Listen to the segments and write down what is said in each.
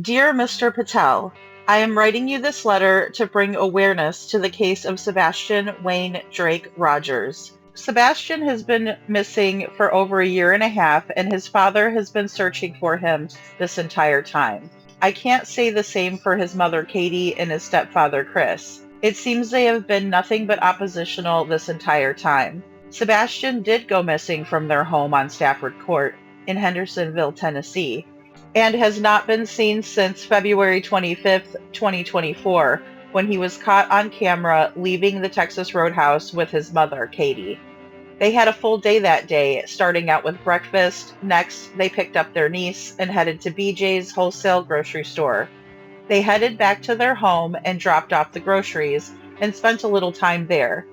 Dear Mr. Patel, I am writing you this letter to bring awareness to the case of Sebastian Wayne Drake Rogers. Sebastian has been missing for over a year and a half, and his father has been searching for him this entire time. I can't say the same for his mother Katie and his stepfather Chris. It seems they have been nothing but oppositional this entire time. Sebastian did go missing from their home on Stafford Court in Hendersonville, Tennessee, and has not been seen since February 25th, 2024, when he was caught on camera leaving the Texas Roadhouse with his mother, Katie. They had a full day that day, starting out with breakfast. Next, they picked up their niece and headed to BJ's wholesale grocery store. They headed back to their home and dropped off the groceries and spent a little time there.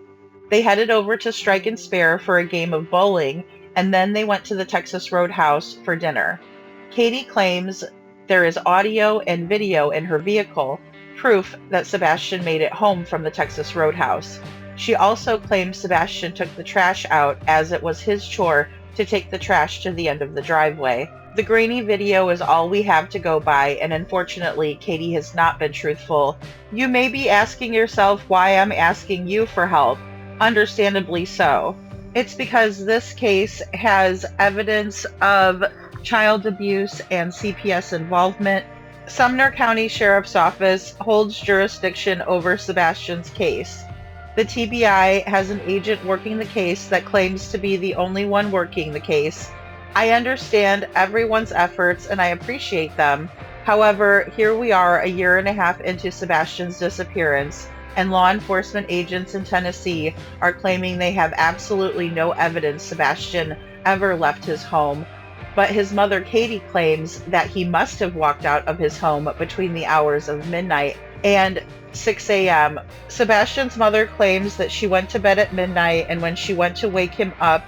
They headed over to Strike and Spare for a game of bowling, and then they went to the Texas Roadhouse for dinner. Katie claims there is audio and video in her vehicle, proof that Sebastian made it home from the Texas Roadhouse. She also claims Sebastian took the trash out as it was his chore to take the trash to the end of the driveway. The grainy video is all we have to go by, and unfortunately, Katie has not been truthful. You may be asking yourself why I'm asking you for help. Understandably so. It's because this case has evidence of child abuse and CPS involvement. Sumner County Sheriff's Office holds jurisdiction over Sebastian's case. The TBI has an agent working the case that claims to be the only one working the case. I understand everyone's efforts and I appreciate them. However, here we are a year and a half into Sebastian's disappearance, and law enforcement agents in Tennessee are claiming they have absolutely no evidence Sebastian ever left his home. But his mother Katie claims that he must have walked out of his home between the hours of midnight and 6 a.m. Sebastian's mother claims that she went to bed at midnight, and when she went to wake him up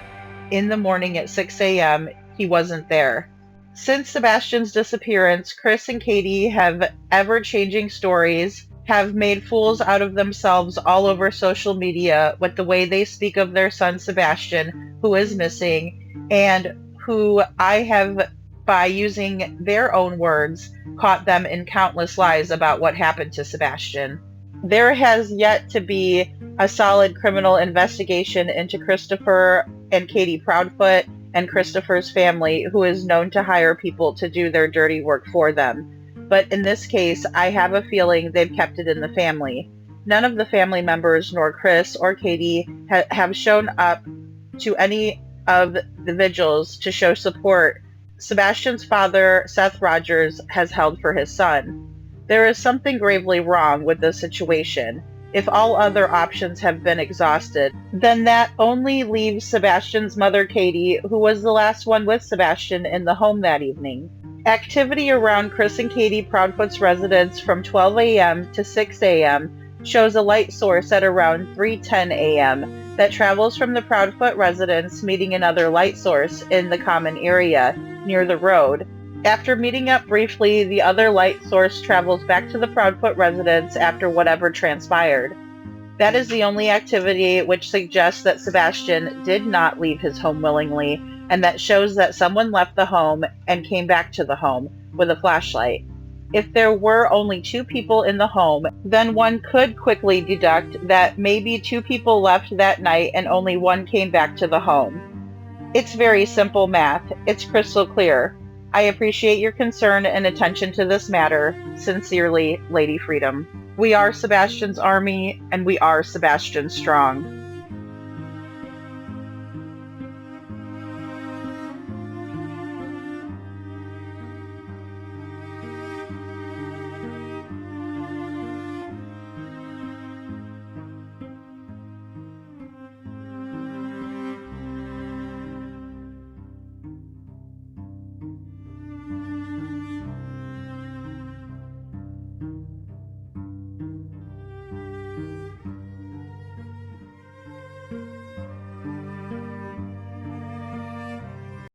in the morning at 6 a.m., he wasn't there. Since Sebastian's disappearance, Chris and Katie have ever-changing stories, have made fools out of themselves all over social media with the way they speak of their son Sebastian, who is missing, and who I have, by using their own words, caught them in countless lies about what happened to Sebastian. There has yet to be a solid criminal investigation into Christopher and Katie Proudfoot and Christopher's family, who is known to hire people to do their dirty work for them. But in this case, I have a feeling they've kept it in the family. None of the family members, nor Chris or Katie, have shown up to any of the vigils to show support Sebastian's father, Seth Rogers, has held for his son. There is something gravely wrong with this situation. If all other options have been exhausted, then that only leaves Sebastian's mother, Katie, who was the last one with Sebastian in the home that evening. Activity around Chris and Katie Proudfoot's residence from 12 a.m. to 6 a.m. shows a light source at around 3:10 a.m. that travels from the Proudfoot residence, meeting another light source in the common area near the road. After meeting up briefly, the other light source travels back to the Proudfoot residence after whatever transpired. That is the only activity which suggests that Sebastian did not leave his home willingly, and that shows that someone left the home and came back to the home with a flashlight. If there were only 2 people in the home, then one could quickly deduct that maybe 2 people left that night and only one came back to the home. It's very simple math. It's crystal clear. I appreciate your concern and attention to this matter. Sincerely, Lady Freedom. We are Sebastian's army, and we are Sebastian strong.